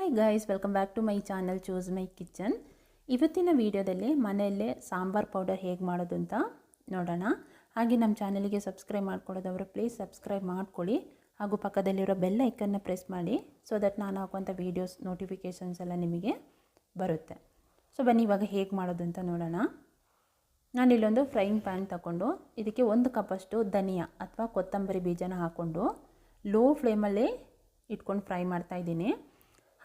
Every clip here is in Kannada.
Hi guys, welcome back to my channel choose my kitchen. ಇವತ್ತಿನ ವಿಡಿಯೋದಲ್ಲಿ ಮನೆಯಲ್ಲೇ ಸಾಂಬಾರ್ ಪೌಡರ್ ಹೇಗೆ ಮಾಡೋದು ಅಂತ ನೋಡೋಣ. ಹಾಗೆ ನಮ್ಮ ಚಾನಲಿಗೆ ಸಬ್ಸ್ಕ್ರೈಬ್ ಮಾಡ್ಕೊಳ್ಳೋದವರು ಪ್ಲೀಸ್ ಸಬ್ಸ್ಕ್ರೈಬ್ ಮಾಡ್ಕೊಳ್ಳಿ. ಹಾಗೂ ಪಕ್ಕದಲ್ಲಿರೋ ಬೆಲ್ ಐಕನ್ನ ಪ್ರೆಸ್ ಮಾಡಿ ಸೊ ದಟ್ ನಾನು ಹಾಕುವಂಥ ವೀಡಿಯೋಸ್ ನೋಟಿಫಿಕೇಷನ್ಸ್ ಎಲ್ಲ ನಿಮಗೆ ಬರುತ್ತೆ. ಸೊ ಬನ್ನಿ ಇವಾಗ ಹೇಗೆ ಮಾಡೋದು ಅಂತ ನೋಡೋಣ. ನಾನಿಲ್ಲೊಂದು ಫ್ರೈಯಿಂಗ್ ಪ್ಯಾನ್ ತಗೊಂಡು ಇದಕ್ಕೆ 1 ಕಪ್ಪಷ್ಟು ಧನಿಯಾ ಅಥವಾ ಕೊತ್ತಂಬರಿ ಬೀಜನ ಹಾಕ್ಕೊಂಡು ಲೋ ಫ್ಲೇಮಲ್ಲೇ ಇಟ್ಕೊಂಡು ಫ್ರೈ ಮಾಡ್ತಾಯಿದ್ದೀನಿ.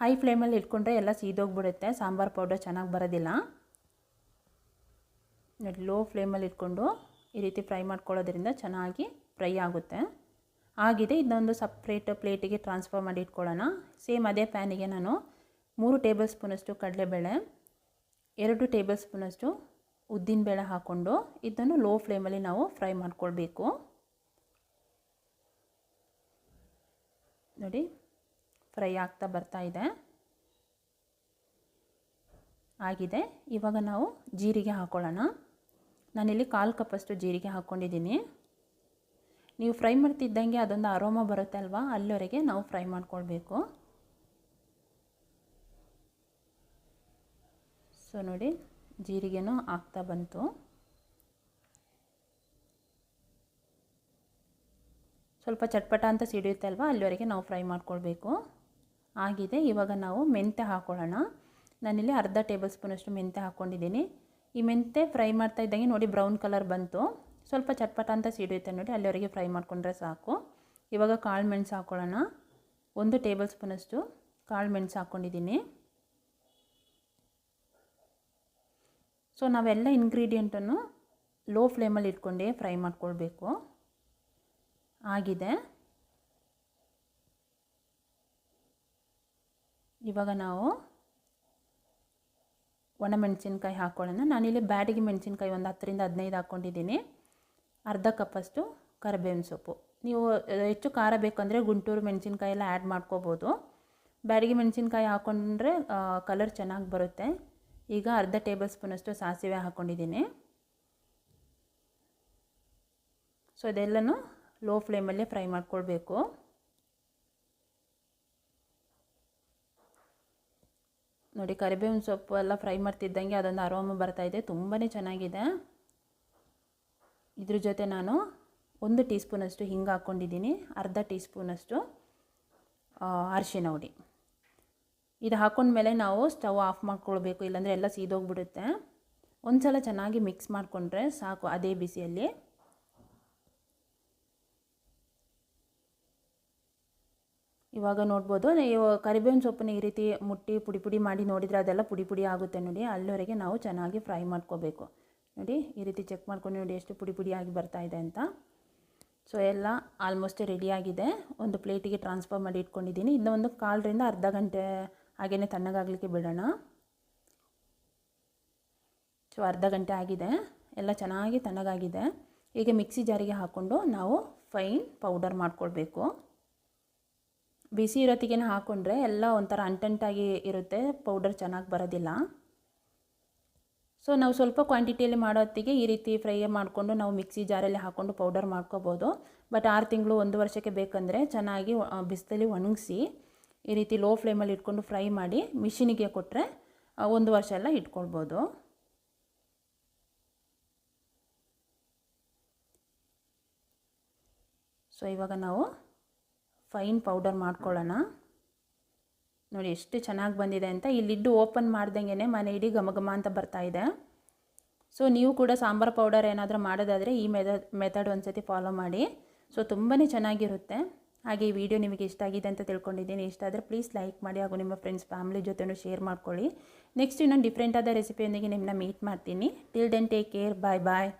ಹೈ ಫ್ಲೇಮಲ್ಲಿ ಇಟ್ಕೊಂಡ್ರೆ ಎಲ್ಲ ಸೀದೋಗ್ಬಿಡುತ್ತೆ, ಸಾಂಬಾರು ಪೌಡರ್ ಚೆನ್ನಾಗಿ ಬರೋದಿಲ್ಲ. ಲೋ ಫ್ಲೇಮಲ್ಲಿ ಇಟ್ಕೊಂಡು ಈ ರೀತಿ ಫ್ರೈ ಮಾಡ್ಕೊಳ್ಳೋದ್ರಿಂದ ಚೆನ್ನಾಗಿ ಫ್ರೈ ಆಗುತ್ತೆ. ಆಗಿದೆ, ಇದನ್ನೊಂದು ಸಪ್ರೇಟ್ ಪ್ಲೇಟಿಗೆ ಟ್ರಾನ್ಸ್ಫರ್ ಮಾಡಿ ಇಟ್ಕೊಳ್ಳೋಣ. ಸೇಮ್ ಅದೇ ಪ್ಯಾನಿಗೆ ನಾನು 3 ಟೇಬಲ್ ಸ್ಪೂನಷ್ಟು ಕಡಲೆಬೇಳೆ, 2 ಟೇಬಲ್ ಸ್ಪೂನಷ್ಟು ಉದ್ದಿನಬೇಳೆ ಹಾಕ್ಕೊಂಡು ಇದನ್ನು ಲೋ ಫ್ಲೇಮಲ್ಲಿ ನಾವು ಫ್ರೈ ಮಾಡ್ಕೊಳ್ಬೇಕು. ನೋಡಿ, ಫ್ರೈ ಆಗ್ತಾ ಬರ್ತಾ ಇದೆ. ಆಗಿದೆ, ಇವಾಗ ನಾವು ಜೀರಿಗೆ ಹಾಕ್ಕೊಳ್ಳೋಣ. ನಾನಿಲ್ಲಿ 1/4 ಕಪ್ಪಷ್ಟು ಜೀರಿಗೆ ಹಾಕ್ಕೊಂಡಿದ್ದೀನಿ. ನೀವು ಫ್ರೈ ಮಾಡ್ತಿದ್ದಂಗೆ ಅದೊಂದು ಅರೋಮಾ ಬರುತ್ತೆ ಅಲ್ವಾ, ಅಲ್ಲಿವರೆಗೆ ನಾವು ಫ್ರೈ ಮಾಡ್ಕೊಳ್ಬೇಕು. ಸೊ ನೋಡಿ, ಜೀರಿಗೆನೂ ಆಗ್ತಾ ಬಂತು. ಸ್ವಲ್ಪ ಚಟ್ಪಟ ಅಂತ ಸಿಡಿಯುತ್ತೆ ಅಲ್ವಾ, ಅಲ್ಲಿವರೆಗೆ ನಾವು ಫ್ರೈ ಮಾಡ್ಕೊಳ್ಬೇಕು. ಆಗಿದೆ, ಇವಾಗ ನಾವು ಮೆಂತ್ಯ ಹಾಕ್ಕೊಳ್ಳೋಣ. ನಾನಿಲ್ಲಿ 1/2 ಟೇಬಲ್ ಸ್ಪೂನಷ್ಟು ಮೆಂತ್ಯ ಹಾಕ್ಕೊಂಡಿದ್ದೀನಿ. ಈ ಮೆಂತ್ಯ ಫ್ರೈ ಮಾಡ್ತಾ ಇದ್ದಂಗೆ ನೋಡಿ ಬ್ರೌನ್ ಕಲರ್ ಬಂತು. ಸ್ವಲ್ಪ ಚಟ್ಪಟ ಅಂತ ಸಿಡಿಯುತ್ತೆ ನೋಡಿ, ಅಲ್ಲಿವರೆಗೆ ಫ್ರೈ ಮಾಡ್ಕೊಂಡ್ರೆ ಸಾಕು. ಇವಾಗ ಕಾಳು ಮೆಣಸು ಹಾಕ್ಕೊಳ್ಳೋಣ. 1 ಟೇಬಲ್ ಸ್ಪೂನಷ್ಟು ಕಾಳು ಮೆಣಸು ಹಾಕ್ಕೊಂಡಿದ್ದೀನಿ. ಸೊ ನಾವೆಲ್ಲ ಇಂಗ್ರೀಡಿಯೆಂಟನ್ನು ಲೋ ಫ್ಲೇಮಲ್ಲಿ ಇಟ್ಕೊಂಡೇ ಫ್ರೈ ಮಾಡ್ಕೊಳ್ಬೇಕು. ಆಗಿದೆ, ಇವಾಗ ನಾವು ಒಣಮೆಣಸಿನ್ಕಾಯಿ ಹಾಕ್ಕೊಳ್ಳೋಣ. ನಾನಿಲ್ಲಿ ಬ್ಯಾಡಿಗೆ ಮೆಣಸಿನ್ಕಾಯಿ ಒಂದು 10 ರಿಂದ 15 ಹಾಕ್ಕೊಂಡಿದ್ದೀನಿ. 1/2 ಕಪ್ಪಷ್ಟು ಕರಿಬೇವಿನ ಸೊಪ್ಪು. ನೀವು ಹೆಚ್ಚು ಖಾರ ಬೇಕಂದರೆ ಗುಂಟೂರು ಮೆಣಸಿನ್ಕಾಯಿ ಎಲ್ಲ ಆ್ಯಡ್ ಮಾಡ್ಕೋಬೋದು. ಬ್ಯಾಡಿಗೆ ಮೆಣಸಿನ್ಕಾಯಿ ಹಾಕ್ಕೊಂಡ್ರೆ ಕಲರ್ ಚೆನ್ನಾಗಿ ಬರುತ್ತೆ. ಈಗ 1/2 ಟೇಬಲ್ ಸ್ಪೂನಷ್ಟು ಸಾಸಿವೆ ಹಾಕ್ಕೊಂಡಿದ್ದೀನಿ. ಸೊ ಇದೆಲ್ಲನೂ ಲೋ ಫ್ಲೇಮಲ್ಲೇ ಫ್ರೈ ಮಾಡ್ಕೊಳ್ಬೇಕು. ನೋಡಿ, ಕರಿಬೇವಿನ ಸೊಪ್ಪು ಎಲ್ಲ ಫ್ರೈ ಮಾಡ್ತಿದ್ದಂಗೆ ಅದೊಂದು ಅರೋಮ ಬರ್ತಾಯಿದೆ, ತುಂಬಾ ಚೆನ್ನಾಗಿದೆ. ಇದ್ರ ಜೊತೆ ನಾನು 1 ಟೀ ಸ್ಪೂನಷ್ಟು ಹಿಂಗೆ ಹಾಕ್ಕೊಂಡಿದ್ದೀನಿ, 1/2 ಟೀ ಸ್ಪೂನಷ್ಟು ಅರಿಶಿನ ಹುಡಿ. ಇದು ಹಾಕ್ಕೊಂಡ್ಮೇಲೆ ನಾವು ಸ್ಟವ್ ಆಫ್ ಮಾಡ್ಕೊಳ್ಬೇಕು, ಇಲ್ಲಾಂದರೆ ಎಲ್ಲ ಸೀದೋಗ್ಬಿಡುತ್ತೆ. ಒಂದು ಸಲ ಚೆನ್ನಾಗಿ ಮಿಕ್ಸ್ ಮಾಡಿಕೊಂಡ್ರೆ ಸಾಕು ಅದೇ ಬಿಸಿಯಲ್ಲಿ. ಇವಾಗ ನೋಡ್ಬೋದು, ನೀವು ಕರಿಬೇವಿನ ಸೊಪ್ಪನ್ನ ಈ ರೀತಿ ಮುಟ್ಟಿ ಪುಡಿ ಪುಡಿ ಮಾಡಿ ನೋಡಿದರೆ ಅದೆಲ್ಲ ಪುಡಿ ಪುಡಿ ಆಗುತ್ತೆ ನೋಡಿ. ಅಲ್ಲಿವರೆಗೆ ನಾವು ಚೆನ್ನಾಗಿ ಫ್ರೈ ಮಾಡ್ಕೋಬೇಕು. ನೋಡಿ, ಈ ರೀತಿ ಚೆಕ್ ಮಾಡ್ಕೊಂಡು ನೋಡಿ ಎಷ್ಟು ಪುಡಿ ಪುಡಿಯಾಗಿ ಬರ್ತಾ ಇದೆ ಅಂತ. ಸೊ ಎಲ್ಲ ಆಲ್ಮೋಸ್ಟ್ ರೆಡಿಯಾಗಿದೆ. ಒಂದು ಪ್ಲೇಟಿಗೆ ಟ್ರಾನ್ಸ್ಫರ್ ಮಾಡಿ ಇಟ್ಕೊಂಡಿದ್ದೀನಿ. ಇನ್ನೊಂದು 1/4 ರಿಂದ ಅರ್ಧ ಗಂಟೆ ಹಾಗೆಯೇ ತಣ್ಣಗಾಗಲಿಕ್ಕೆ ಬಿಡೋಣ. ಸೊ ಅರ್ಧ ಗಂಟೆ ಆಗಿದೆ, ಎಲ್ಲ ಚೆನ್ನಾಗಿ ತಣ್ಣಗಾಗಿದೆ. ಈಗ ಮಿಕ್ಸಿ ಜಾರಿಗೆ ಹಾಕ್ಕೊಂಡು ನಾವು ಫೈನ್ ಪೌಡರ್ ಮಾಡ್ಕೊಳ್ಬೇಕು. ಬಿಸಿ ಇರೋತ್ತಿಗೆ ಹಾಕ್ಕೊಂಡ್ರೆ ಎಲ್ಲ ಒಂಥರ ಅಂಟಂಟಾಗಿ ಇರುತ್ತೆ, ಪೌಡರ್ ಚೆನ್ನಾಗಿ ಬರೋದಿಲ್ಲ. ಸೊ ನಾವು ಸ್ವಲ್ಪ ಕ್ವಾಂಟಿಟಿಯಲ್ಲಿ ಮಾಡೋ ಹೊತ್ತಿಗೆ ಈ ರೀತಿ ಫ್ರೈ ಮಾಡಿಕೊಂಡು ನಾವು ಮಿಕ್ಸಿ ಜಾರಲ್ಲಿ ಹಾಕ್ಕೊಂಡು ಪೌಡರ್ ಮಾಡ್ಕೋಬೋದು. ಬಟ್ 6 ತಿಂಗಳು 1 ವರ್ಷಕ್ಕೆ ಬೇಕಂದರೆ ಚೆನ್ನಾಗಿ ಬಿಸಿಲಲ್ಲಿ ಒಣಗಿಸಿ ಈ ರೀತಿ ಲೋ ಫ್ಲೇಮಲ್ಲಿ ಇಟ್ಕೊಂಡು ಫ್ರೈ ಮಾಡಿ ಮಿಷಿನಿಗೆ ಕೊಟ್ಟರೆ 1 ವರ್ಷ ಎಲ್ಲ ಇಟ್ಕೊಳ್ಬೋದು. ಸೊ ಇವಾಗ ನಾವು ಫೈನ್ ಪೌಡರ್ ಮಾಡ್ಕೊಳ್ಳೋಣ. ನೋಡಿ ಎಷ್ಟು ಚೆನ್ನಾಗಿ ಬಂದಿದೆ ಅಂತ. ಈ ಲಿಡ್ ಓಪನ್ ಮಾಡ್ದಂಗೆ ಮನೆ ಇಡೀ ಘಮ ಘಮ ಅಂತ ಬರ್ತಾಯಿದೆ. ಸೊ ನೀವು ಕೂಡ ಸಾಂಬಾರು ಪೌಡರ್ ಏನಾದರೂ ಮಾಡೋದಾದರೆ ಈ ಮೆಥಡ್ ಒಂದು ಸತಿ ಫಾಲೋ ಮಾಡಿ. ಸೊ ತುಂಬಾ ಚೆನ್ನಾಗಿರುತ್ತೆ. ಹಾಗೆ ಈ ವಿಡಿಯೋ ನಿಮಗೆ ಇಷ್ಟ ಆಗಿದೆ ಅಂತ ತಿಳ್ಕೊಂಡಿದ್ದೀನಿ. ಇಷ್ಟ ಆದರೆ ಪ್ಲೀಸ್ ಲೈಕ್ ಮಾಡಿ ಹಾಗೂ ನಿಮ್ಮ ಫ್ರೆಂಡ್ಸ್ ಫ್ಯಾಮಿಲಿ ಜೊತೆನೂ ಶೇರ್ ಮಾಡ್ಕೊಳ್ಳಿ. ನೆಕ್ಸ್ಟ್ ಇನ್ನೊಂದು ಡಿಫ್ರೆಂಟ್ ಆದ ರೆಸಿಪಿಯೊಂದಿಗೆ ನಿಮ್ಮನ್ನ ಮೀಟ್ ಮಾಡ್ತೀನಿ. ಟಿಲ್ ದೆನ್ ಟೇಕ್ ಕೇರ್, ಬಾಯ್ ಬಾಯ್.